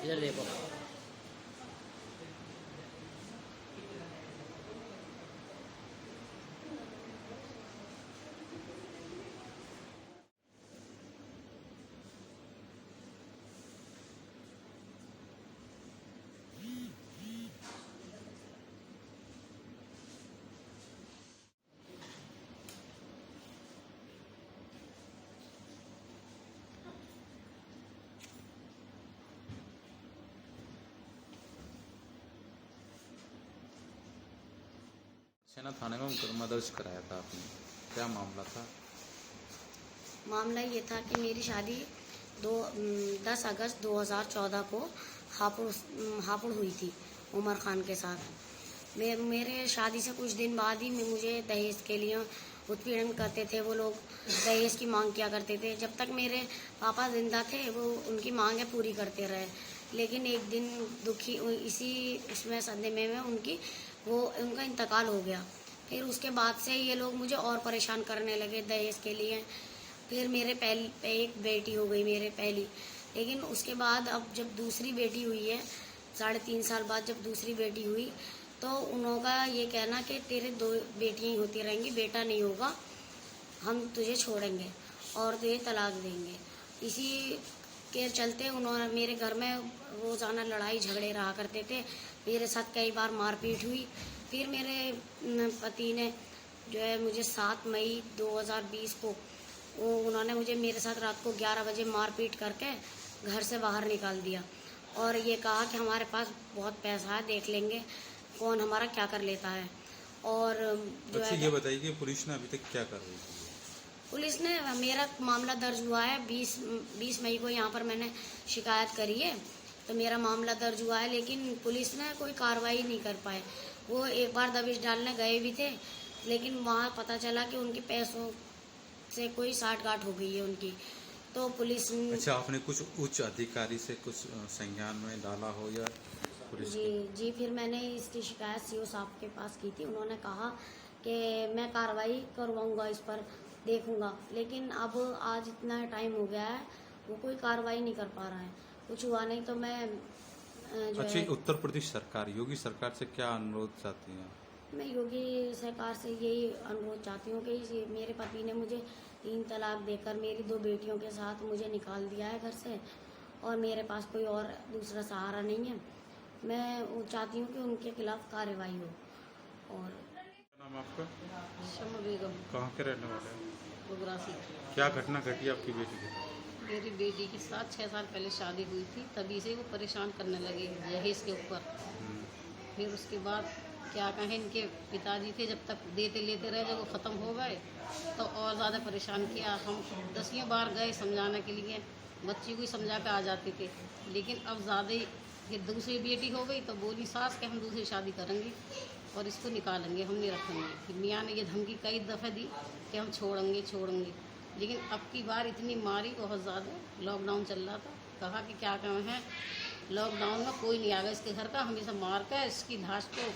इधर देखो। सेना थाने में मुकदमा दर्ज कराया था आपने, क्या मामला था? मामला ये था कि मेरी शादी 10 अगस्त 2014 को हापुड़ हुई थी उमर खान के साथ। मेरे शादी से कुछ दिन बाद ही मुझे दहेज के लिए उत्पीड़न करते थे। वो लोग दहेज की मांग किया करते थे। जब तक मेरे पापा जिंदा थे वो उनकी मांगें पूरी करते रहे, लेकिन एक दिन दुखी इसी उसमें सदमे में उनका इंतकाल हो गया। फिर उसके बाद से ये लोग मुझे और परेशान करने लगे दहेज के लिए। फिर मेरे एक बेटी हो गई मेरे पहली, लेकिन उसके बाद अब जब दूसरी बेटी हुई है 3.5 साल बाद जब दूसरी बेटी हुई तो उनका ये कहना कि तेरे 2 बेटियां ही होती रहेंगी, बेटा नहीं होगा, हम तुझे छोड़ेंगे और तुझे तलाक देंगे। इसी के चलते उन्होंने मेरे घर में रोज़ाना लड़ाई झगड़े रहा करते थे। मेरे साथ कई बार मारपीट हुई। फिर मेरे पति ने जो है मुझे 7 मई 2020 को उन्होंने मुझे मेरे साथ रात को 11 बजे मारपीट करके घर से बाहर निकाल दिया और ये कहा कि हमारे पास बहुत पैसा है, देख लेंगे कौन हमारा क्या कर लेता है। और जो अच्छा, है ये बताइए कि पुलिस ने अभी तक क्या कर रही थी? पुलिस ने मेरा मामला दर्ज हुआ है 20 मई को यहाँ पर मैंने शिकायत करी है, तो मेरा मामला दर्ज हुआ है, लेकिन पुलिस ने कोई कार्रवाई नहीं कर पाए। वो एक बार दबिश डालने गए भी थे, लेकिन वहाँ पता चला कि उनके पैसों से कोई साठगांठ हो गई है उनकी, तो पुलिस अच्छा, आपने कुछ उच्च अधिकारी से कुछ संज्ञान में डाला हो या पुलिस जी फिर मैंने इसकी शिकायत सीओ साहब के पास की थी। उन्होंने कहा कि मैं कार्रवाई करवाऊंगा, इस पर देखूंगा, लेकिन अब आज इतना टाइम हो गया है वो कोई कार्रवाई नहीं कर पा रहा है, कुछ हुआ नहीं। तो मैं जो अच्छा, है उत्तर प्रदेश सरकार, योगी सरकार से क्या अनुरोध चाहती हैं? मैं योगी सरकार से यही अनुरोध चाहती हूँ कि मेरे पति ने मुझे 3 तलाक देकर मेरी 2 बेटियों के साथ मुझे निकाल दिया है घर से और मेरे पास कोई और दूसरा सहारा नहीं है। मैं चाहती हूँ कि उनके खिलाफ कार्रवाई हो। और क्या नाम आपका? शमा बेगम, कहाँ के रहने वाले हैं? गुगरासी। क्या घटना घटी आपकी बेटी के साथ? मेरी बेटी के साथ 6 साल पहले शादी हुई थी, तभी से वो परेशान करने लगे दहेज के ऊपर। फिर उसके बाद क्या कहें, इनके पिताजी थे जब तक देते लेते रहे, जब वो ख़त्म हो गए तो और ज़्यादा परेशान किया। हम 10 बार गए समझाने के लिए, बच्ची को ही समझा कर आ जाते थे, लेकिन अब ज़्यादा ही। फिर दूसरी बेटी हो गई तो बोली सास के हम दूसरी शादी करेंगे और इसको निकालेंगे, हम नहीं रखेंगे। फिर मियाँ ने ये धमकी कई दफ़े दी कि हम छोड़ेंगे, लेकिन अब की बार इतनी मारी बहुत ज़्यादा। लॉकडाउन चल रहा था, कहा कि क्या कहें हैं, लॉकडाउन में कोई नहीं आएगा इसके घर का, हम इसे मार कर इसकी लाश को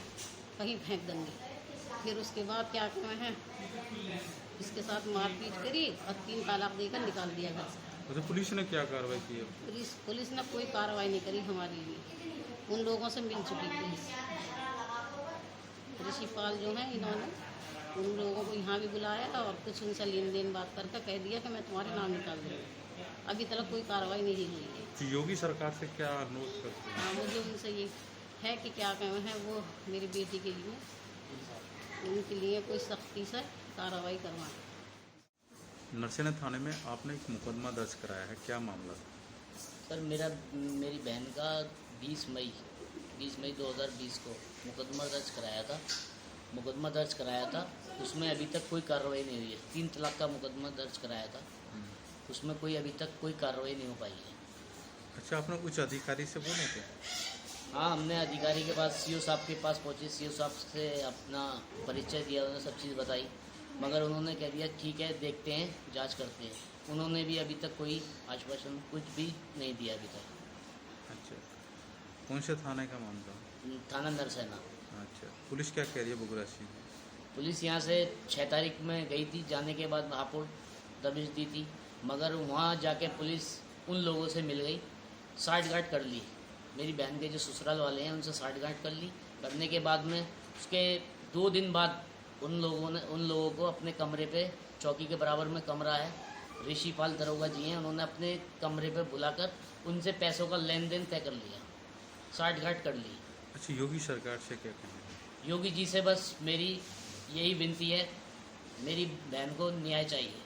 कहीं फेंक देंगे। फिर उसके बाद क्या कहें हैं, इसके साथ मारपीट करी और 3 तलाक देकर निकाल दिया घर से। अच्छा, पुलिस ने क्या कार्रवाई की है? पुलिस ने कोई कार्रवाई नहीं करी हमारे लिए। उन लोगों से मिल चुकी पुलिस, ऋषिपाल जो हैं इन्होंने उन लोगों को यहाँ भी बुलाया और कुछ उनसे लेन देन बात करके कह दिया कि मैं तुम्हारे नाम निकाल दूँगा। अभी तक कोई कार्रवाई नहीं हुई है। तो योगी सरकार से क्या अनुरोध करते हैं? हाँ, मुझे उनसे ये है कि क्या कहें हैं, वो मेरी बेटी के लिए उनके लिए कोई सख्ती से कार्रवाई करवाएं। नरसेना थाने में आपने एक मुकदमा दर्ज कराया है, क्या मामला था? सर मेरी बहन का 20 मई 2020 को मुकदमा दर्ज कराया था। उसमें अभी तक कोई कार्रवाई नहीं हुई है। 3 तलाक का मुकदमा दर्ज कराया था, उसमें अभी तक कोई कार्रवाई नहीं हो पाई है। अच्छा, आपने कुछ अधिकारी से बोले थे? हाँ, हमने अधिकारी के पास सीओ साहब के पास पहुँचे, सीओ साहब से अपना परिचय दिया, उन्होंने सब चीज़ बताई, मगर उन्होंने कह दिया ठीक है, देखते हैं, जांच करते हैं। उन्होंने भी अभी तक कोई आश्वासन कुछ भी नहीं दिया अभी तक। अच्छा, कौन से थाने का मामला? थाना नरसेना। अच्छा, पुलिस क्या कह रही है बुगरासी में? पुलिस यहाँ से 6 तारीख में गई थी, जाने के बाद हापुड़ दबिश दी थी, मगर वहाँ जाके पुलिस उन लोगों से मिल गई, साठगांठ कर ली मेरी बहन के जो ससुराल वाले हैं उनसे साठगांठ कर ली। करने के बाद में उसके 2 दिन बाद उन लोगों को अपने कमरे पे, चौकी के बराबर में कमरा है, ऋषिपाल दरोगा जी हैं, उन्होंने अपने कमरे पे बुलाकर उनसे पैसों का लेन देन तय कर लिया, साठगांठ कर ली। अच्छा, योगी सरकार से क्या कहना है? योगी जी से बस मेरी यही विनती है, मेरी बहन को न्याय चाहिए।